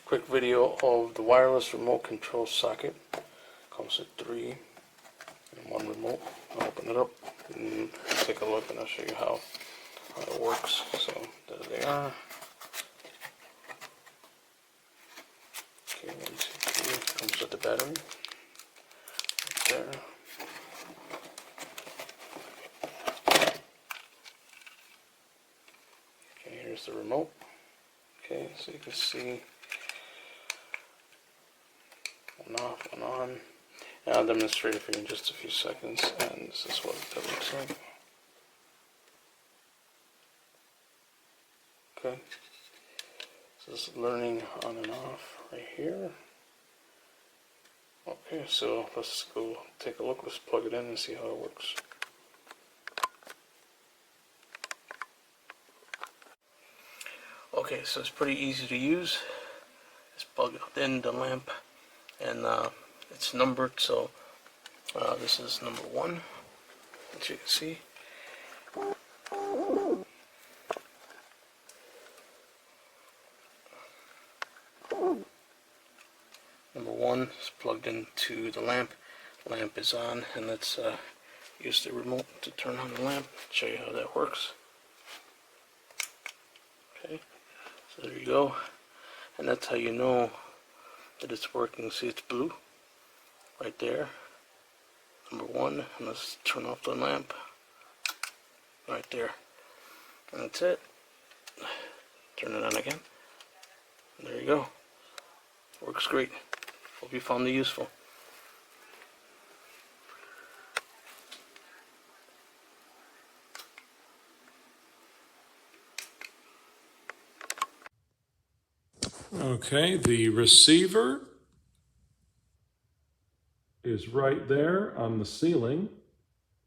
quick video of the wireless remote control socket. Comes with 3 and 1 remote. I'll open it up and take a look, and I'll show you how it works. So there they are. Okay, 1, 2, 3. Comes with the battery right there. Okay, here's the remote. Okay, so you can see one off, one on. And I'll demonstrate it for you in just a few seconds, and this is what that looks like. Okay, so this is learning on and off right here. Okay, so let's go take a look. Let's plug it in and see how it works. Okay, so it's pretty easy to use. It's plugged in the lamp, and it's numbered, so this is number 1, as you can see. Number 1 is plugged into the lamp. Lamp is on, and let's use the remote to turn on the lamp. Show you how that works. Okay, so there you go, and that's how you know that it's working. See, it's blue right there, number 1, and let's turn off the lamp right there, and that's it. Turn it on again, and there you go. Works great. Hope you found it useful. Okay, the receiver is right there on the ceiling,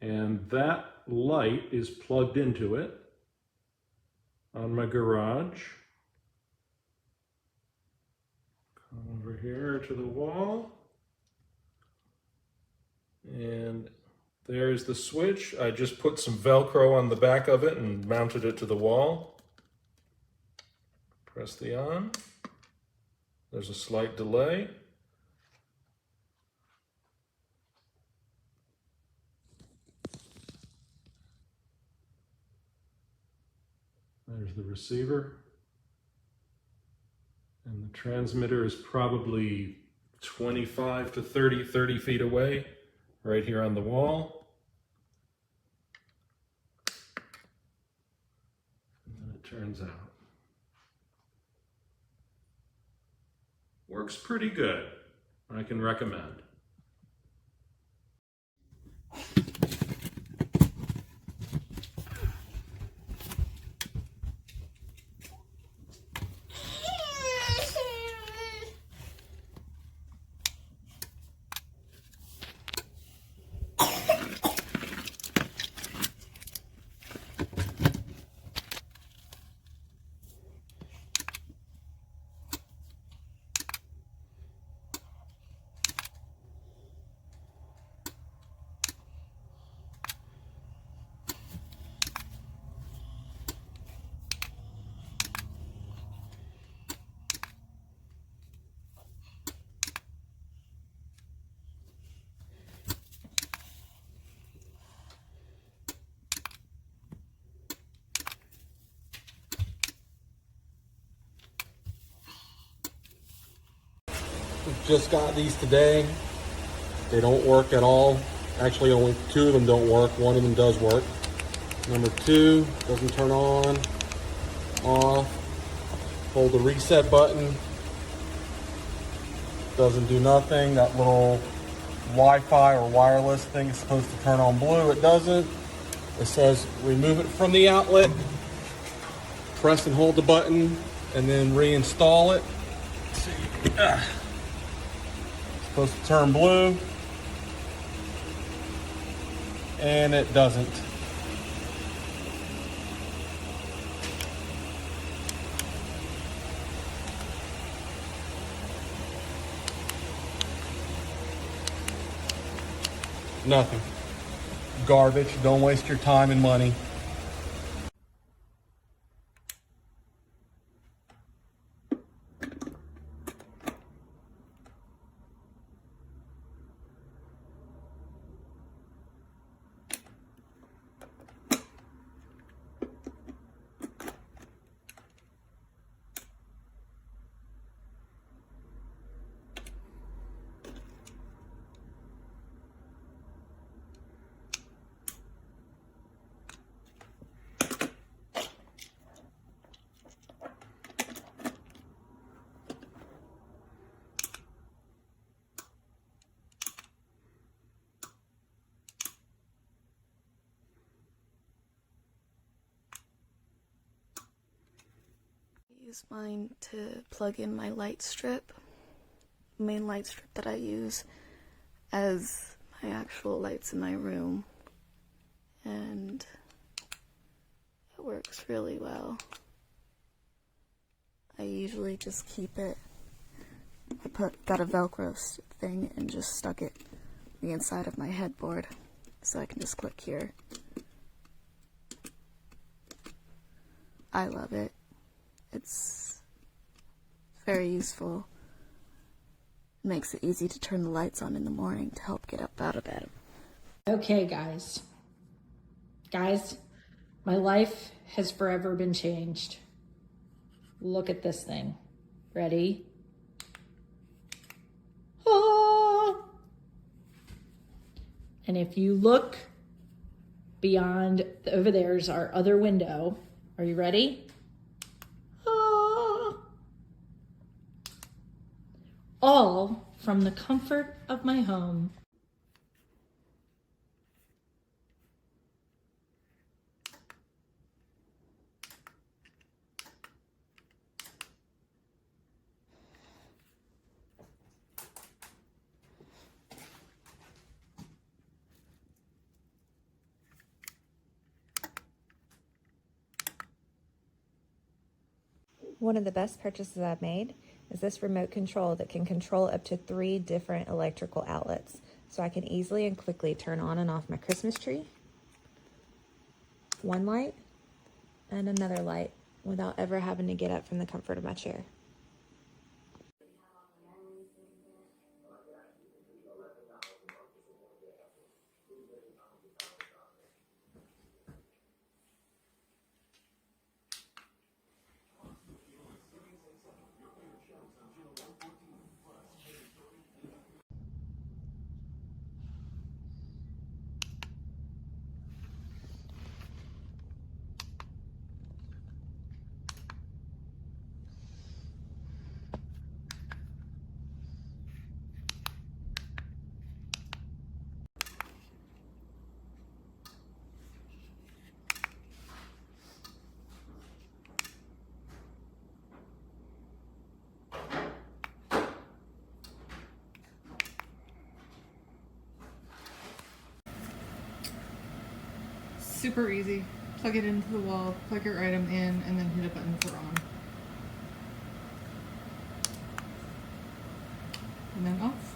and that light is plugged into it on my garage. Come over here to the wall, and there's the switch. I just put some Velcro on the back of it and mounted it to the wall. Press the on. There's a slight delay. There's the receiver. And the transmitter is probably 25 to 30 feet away, right here on the wall. And then it turns out. Works pretty good. I can recommend. Just got these today. They don't work at all. Actually, only 2 of them don't work. 1 of them does work. Number 2 doesn't turn on, off. Hold the reset button. Doesn't do nothing. That little Wi-Fi or wireless thing is supposed to turn on blue. It doesn't. It says remove it from the outlet. Press and hold the button, and then reinstall it. Let's see. Supposed to turn blue, and it doesn't. Nothing. Garbage. Don't waste your time and money. use mine to plug in my light strip, main light strip that I use as my actual lights in my room, and it works really well. I usually just keep it, got a Velcro thing and just stuck it on the inside of my headboard so I can just click here. I love it. It's very useful. Makes it easy to turn the lights on in the morning to help get up out of bed. Okay, guys. Guys, my life has forever been changed. Look at this thing. Ready? Ah! And if you look beyond, over there's our other window. Are you ready? Ah! All from the comfort of my home. One of the best purchases I've made is this remote control that can control up to 3 different electrical outlets. So I can easily and quickly turn on and off my Christmas tree, one light, and another light without ever having to get up from the comfort of my chair. Super easy. Plug it into the wall, plug your item in, and then hit a button for on. And then off.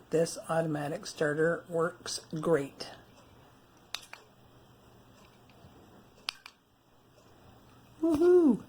This automatic starter works great. Woohoo!